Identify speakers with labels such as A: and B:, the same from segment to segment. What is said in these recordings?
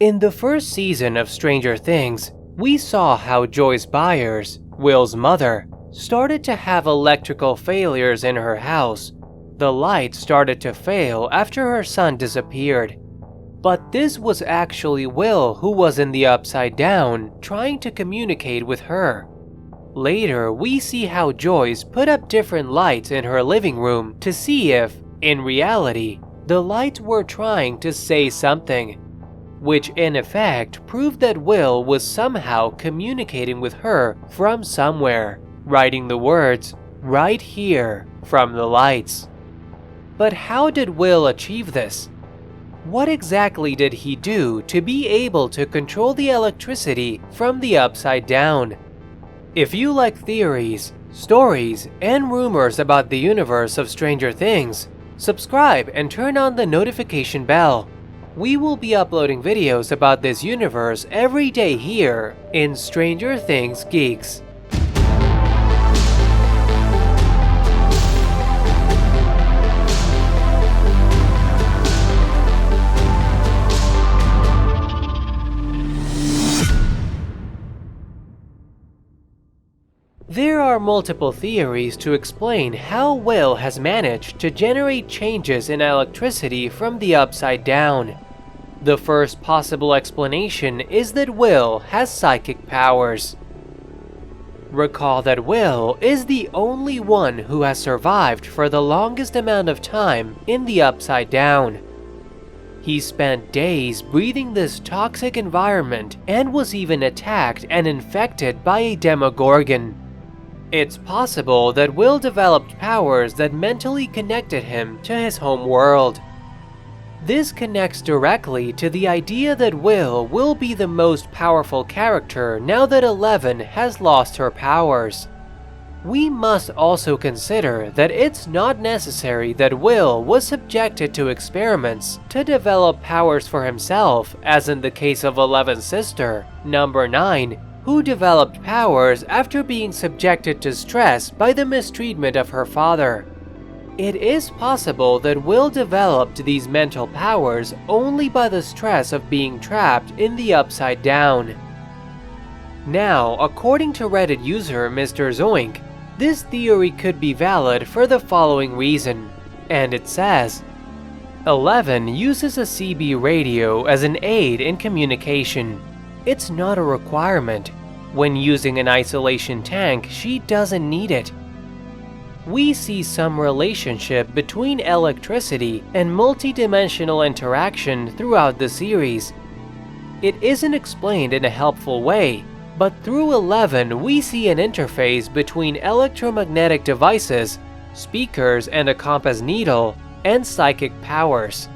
A: In the first season of Stranger Things, we saw how Joyce Byers, Will's mother, started to have electrical failures in her house. The lights started to fail after her son disappeared. But this was actually Will who was in the Upside Down trying to communicate with her. Later, we see how Joyce put up different lights in her living room to see if, in reality, the lights were trying to say something, which in effect proved that Will was somehow communicating with her from somewhere, writing the words, "right here," from the lights. But how did Will achieve this? What exactly did he do to be able to control the electricity from the Upside Down? If you like theories, stories, and rumors about the universe of Stranger Things, subscribe and turn on the notification bell. We will be uploading videos about this universe every day here in Stranger Things Geeks. There are multiple theories to explain how Will has managed to generate changes in electricity from the Upside Down. The first possible explanation is that Will has psychic powers. Recall that Will is the only one who has survived for the longest amount of time in the Upside Down. He spent days breathing this toxic environment and was even attacked and infected by a Demogorgon. It's possible that Will developed powers that mentally connected him to his home world. This connects directly to the idea that Will be the most powerful character now that Eleven has lost her powers. We must also consider that it's not necessary that Will was subjected to experiments to develop powers for himself, as in the case of Eleven's sister, Number 9, who developed powers after being subjected to stress by the mistreatment of her father. It is possible that Will developed these mental powers only by the stress of being trapped in the Upside Down. Now, according to Reddit user Mr. Zoink, this theory could be valid for the following reason, and it says, 11 uses a CB radio as an aid in communication. It's not a requirement. When using an isolation tank, she doesn't need it. We see some relationship between electricity and multidimensional interaction throughout the series. It isn't explained in a helpful way, but through 11 we see an interface between electromagnetic devices, speakers and a compass needle, and psychic powers.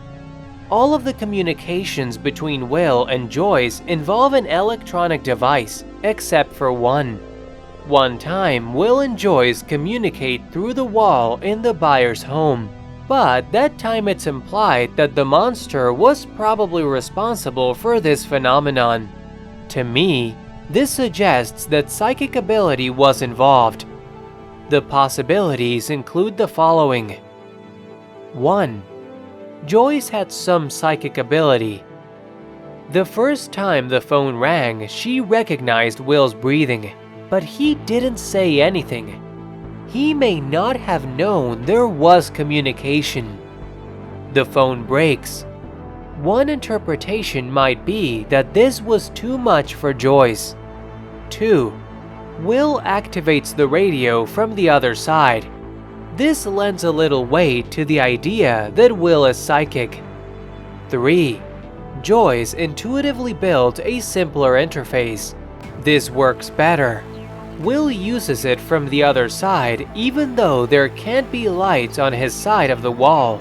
A: All of the communications between Will and Joyce involve an electronic device, except for one. One time, Will and Joyce communicate through the wall in the Byers' home, but that time it's implied that the monster was probably responsible for this phenomenon. To me, this suggests that psychic ability was involved. The possibilities include the following. 1. Joyce had some psychic ability. The first time the phone rang, she recognized Will's breathing, but he didn't say anything. He may not have known there was communication. The phone breaks. One interpretation might be that this was too much for Joyce. 2. Will activates the radio from the other side. This lends a little weight to the idea that Will is psychic. 3. Joyce intuitively built a simpler interface. This works better. Will uses it from the other side even though there can't be lights on his side of the wall.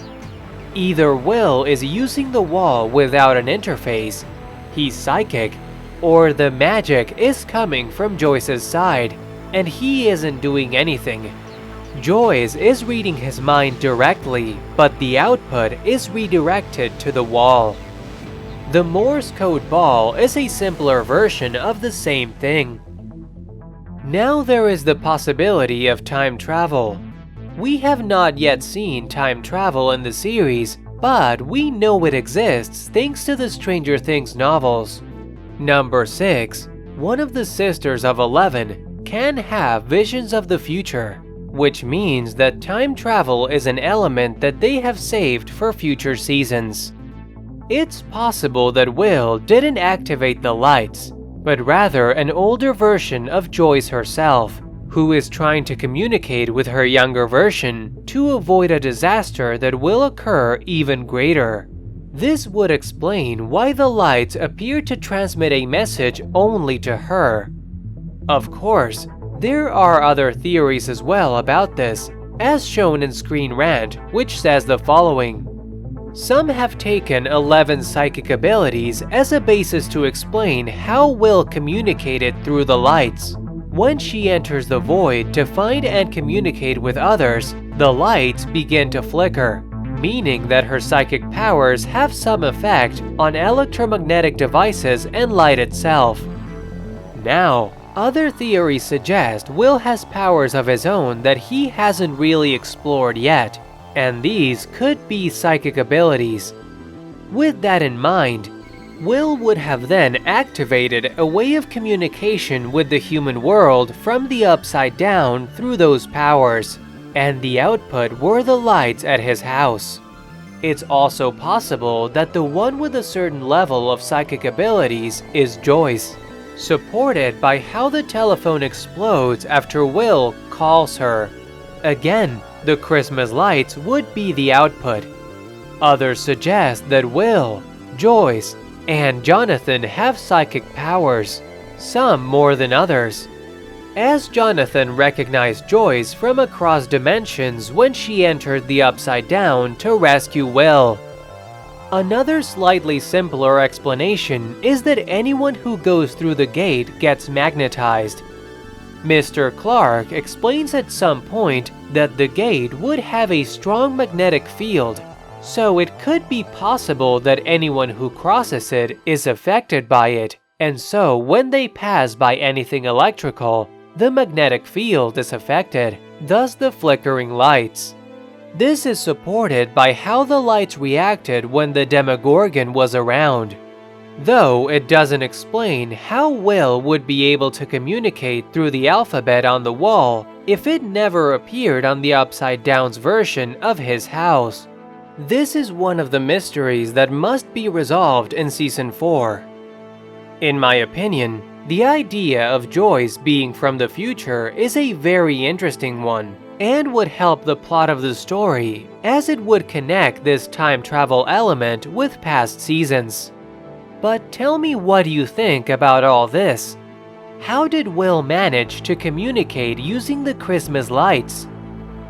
A: Either Will is using the wall without an interface, he's psychic, or the magic is coming from Joyce's side, and he isn't doing anything. Joyce is reading his mind directly, but the output is redirected to the wall. The Morse code ball is a simpler version of the same thing. Now there is the possibility of time travel. We have not yet seen time travel in the series, but we know it exists thanks to the Stranger Things novels. Number 6. One of the sisters of Eleven can have visions of the future, which means that time travel is an element that they have saved for future seasons. It's possible that Will didn't activate the lights, but rather an older version of Joyce herself, who is trying to communicate with her younger version to avoid a disaster that will occur even greater. This would explain why the lights appear to transmit a message only to her. Of course, there are other theories as well about this, as shown in Screen Rant, which says the following. Some have taken Eleven's psychic abilities as a basis to explain how Will communicated through the lights. When she enters the void to find and communicate with others, the lights begin to flicker, meaning that her psychic powers have some effect on electromagnetic devices and light itself. Now, other theories suggest Will has powers of his own that he hasn't really explored yet, and these could be psychic abilities. With that in mind, Will would have then activated a way of communication with the human world from the Upside Down through those powers, and the output were the lights at his house. It's also possible that the one with a certain level of psychic abilities is Joyce, supported by how the telephone explodes after Will calls her. Again, the Christmas lights would be the output. Others suggest that Will, Joyce, and Jonathan have psychic powers, some more than others, as Jonathan recognized Joyce from across dimensions when she entered the Upside Down to rescue Will. Another slightly simpler explanation is that anyone who goes through the gate gets magnetized. Mr. Clark explains at some point that the gate would have a strong magnetic field, so it could be possible that anyone who crosses it is affected by it, and so when they pass by anything electrical, the magnetic field is affected, thus the flickering lights. This is supported by how the lights reacted when the Demogorgon was around, though it doesn't explain how Will would be able to communicate through the alphabet on the wall if it never appeared on the Upside Down's version of his house. This is one of the mysteries that must be resolved in Season 4. In my opinion, the idea of Joyce being from the future is a very interesting one, and would help the plot of the story, as it would connect this time travel element with past seasons. But tell me, what do you think about all this? How did Will manage to communicate using the Christmas lights?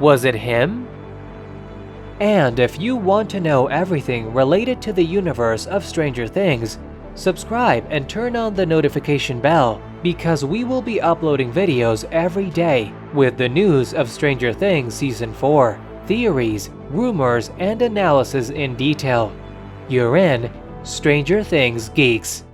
A: Was it him? And if you want to know everything related to the universe of Stranger Things, subscribe and turn on the notification bell, because we will be uploading videos every day with the news of Stranger Things Season 4, theories, rumors, and analysis in detail. You're in Stranger Things Geeks.